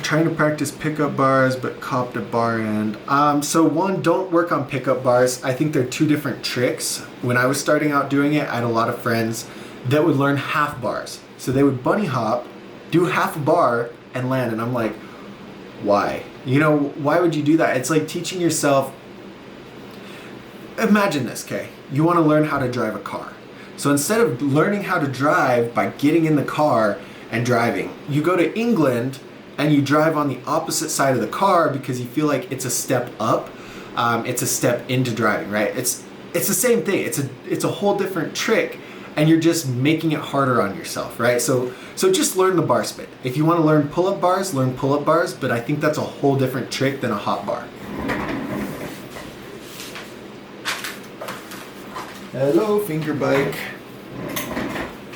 Trying to practice pickup bars, but copped a bar end. So one, don't work on pickup bars. I think they're two different tricks. When I was starting out doing it, I had a lot of friends that would learn half bars. So they would bunny hop, do half a bar, and land. And I'm like, why? Why would you do that? It's like teaching yourself. Imagine this, okay? You want to learn how to drive a car. So instead of learning how to drive by getting in the car and driving, you go to England and you drive on the opposite side of the car because you feel like it's a step up. It's a step into driving, right? It's the same thing. It's a whole different trick, and you're just making it harder on yourself, right? So just learn the bar spin. If you want to learn pull-up bars, learn pull-up bars, but I think that's a whole different trick than a hop bar. Hello, finger bike.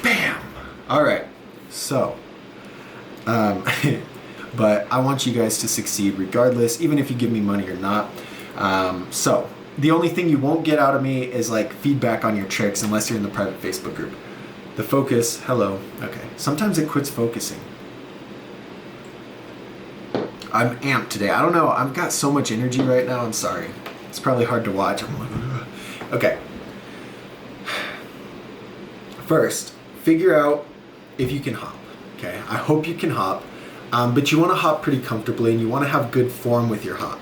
Bam! All right, so, but I want you guys to succeed regardless, even if you give me money or not. So the only thing you won't get out of me is like feedback on your tricks unless you're in the private Facebook group. The focus, hello, okay. Sometimes it quits focusing. I'm amped today. I don't know, I've got so much energy right now, I'm sorry. It's probably hard to watch. I'm like, ugh. Okay. First, figure out if you can hop, okay? I hope you can hop, but you wanna hop pretty comfortably and you wanna have good form with your hop.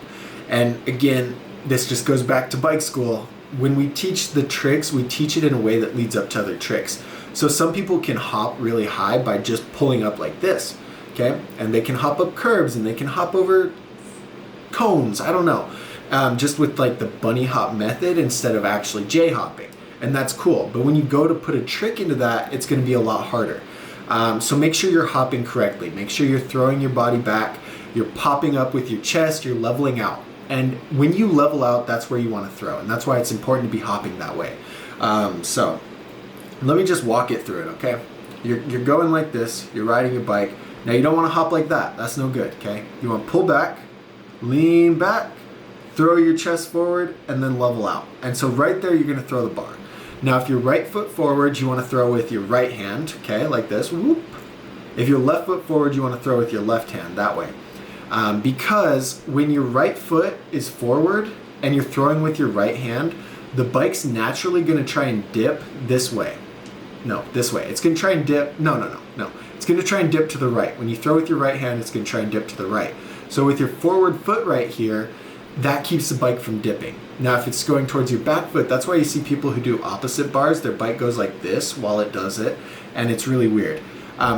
And again, this just goes back to bike school. When we teach the tricks, we teach it in a way that leads up to other tricks. So some people can hop really high by just pulling up like this, okay? And they can hop up curbs and they can hop over cones, I don't know. Just with like the bunny hop method instead of actually J hopping. And that's cool. But when you go to put a trick into that, it's gonna be a lot harder. So make sure you're hopping correctly. Make sure you're throwing your body back, you're popping up with your chest, you're leveling out. And when you level out, that's where you wanna throw. And that's why it's important to be hopping that way. So let me just walk it through it, okay? You're going like this, you're riding your bike. Now you don't wanna hop like that, that's no good, okay? You wanna pull back, lean back, throw your chest forward, and then level out. And so right there, you're gonna throw the bar. Now, if you're right foot forward, you want to throw with your right hand, okay, like this, whoop. If you're left foot forward, you want to throw with your left hand, that way. Because when your right foot is forward and you're throwing with your right hand, the bike's naturally going to try and dip this way. No, this way. It's going to try and dip, no. It's going to try and dip to the right. When you throw with your right hand, it's going to try and dip to the right. So with your forward foot right here, that keeps the bike from dipping. Now, if it's going towards your back foot, that's why you see people who do opposite bars. Their bike goes like this while it does it, and it's really weird.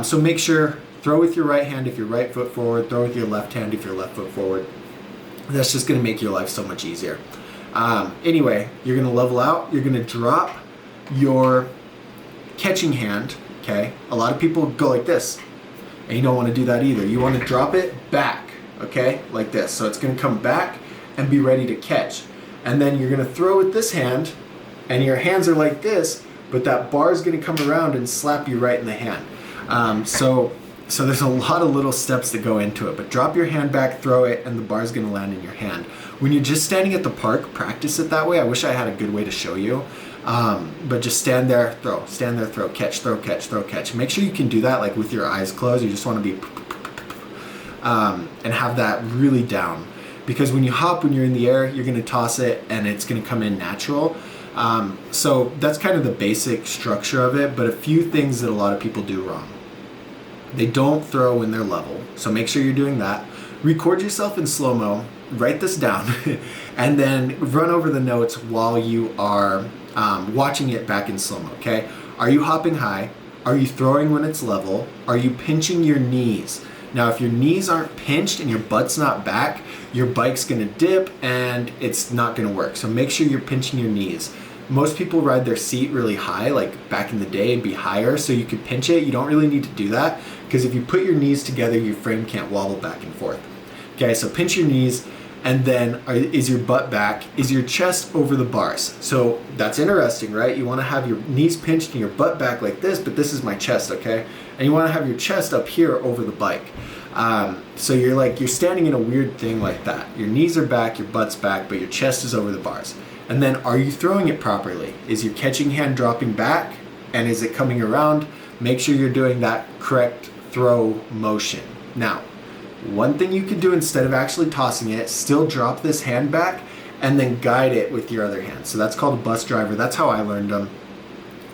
So make sure, throw with your right hand if you're right foot forward, throw with your left hand if you're left foot forward. That's just gonna make your life so much easier. Anyway, you're gonna level out, you're gonna drop your catching hand, okay? A lot of people go like this, and you don't wanna do that either. You wanna drop it back, okay? Like this, so it's gonna come back and be ready to catch. And then you're gonna throw with this hand, and your hands are like this, but that bar is gonna come around and slap you right in the hand. So there's a lot of little steps that go into it, but drop your hand back, throw it, and the bar is gonna land in your hand. When you're just standing at the park, practice it that way. I wish I had a good way to show you, but just stand there, throw, catch, throw, catch, throw, catch. Make sure you can do that like with your eyes closed. You just wanna be, and have that really down. Because when you hop, when you're in the air, you're gonna toss it and it's gonna come in natural. So that's kind of the basic structure of it, but a few things that a lot of people do wrong. They don't throw when they're level, so make sure you're doing that. Record yourself in slow-mo, write this down, and then run over the notes while you are watching it back in slow-mo, okay? Are you hopping high? Are you throwing when it's level? Are you pinching your knees? Now, if your knees aren't pinched and your butt's not back, your bike's gonna dip and it's not gonna work. So make sure you're pinching your knees. Most people ride their seat really high, like back in the day, it'd be higher, so you could pinch it. You don't really need to do that, because if you put your knees together, your frame can't wobble back and forth. Okay, so pinch your knees, and then is your butt back? Is your chest over the bars? So that's interesting, right? You wanna have your knees pinched and your butt back like this, but this is my chest, okay? And you wanna have your chest up here over the bike. So you're standing in a weird thing like that. Your knees are back, your butt's back, but your chest is over the bars. And then are you throwing it properly? Is your catching hand dropping back? And is it coming around? Make sure you're doing that correct throw motion. Now, One thing you could do instead of actually tossing it, still drop this hand back and then guide it with your other hand. So that's called a bus driver. That's how I learned them.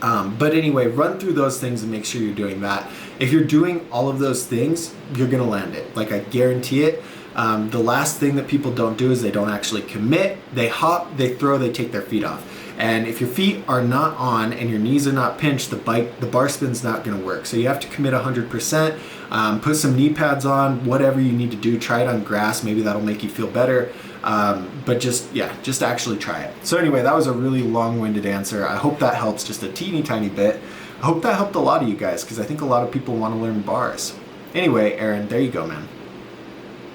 But anyway, run through those things and make sure you're doing that. If you're doing all of those things, you're going to land it. Like, I guarantee it. The last thing that people don't do is they don't actually commit. They hop, they throw, they take their feet off. And if your feet are not on and your knees are not pinched, the bar spin's not going to work. So you have to commit 100%. Put some knee pads on, whatever you need to do. Try it on grass. Maybe that'll make you feel better. But just actually try it. So anyway, that was a really long-winded answer. I hope that helps just a teeny tiny bit. I hope that helped a lot of you guys, because I think a lot of people want to learn bars. Anyway, Aaron, there you go, man.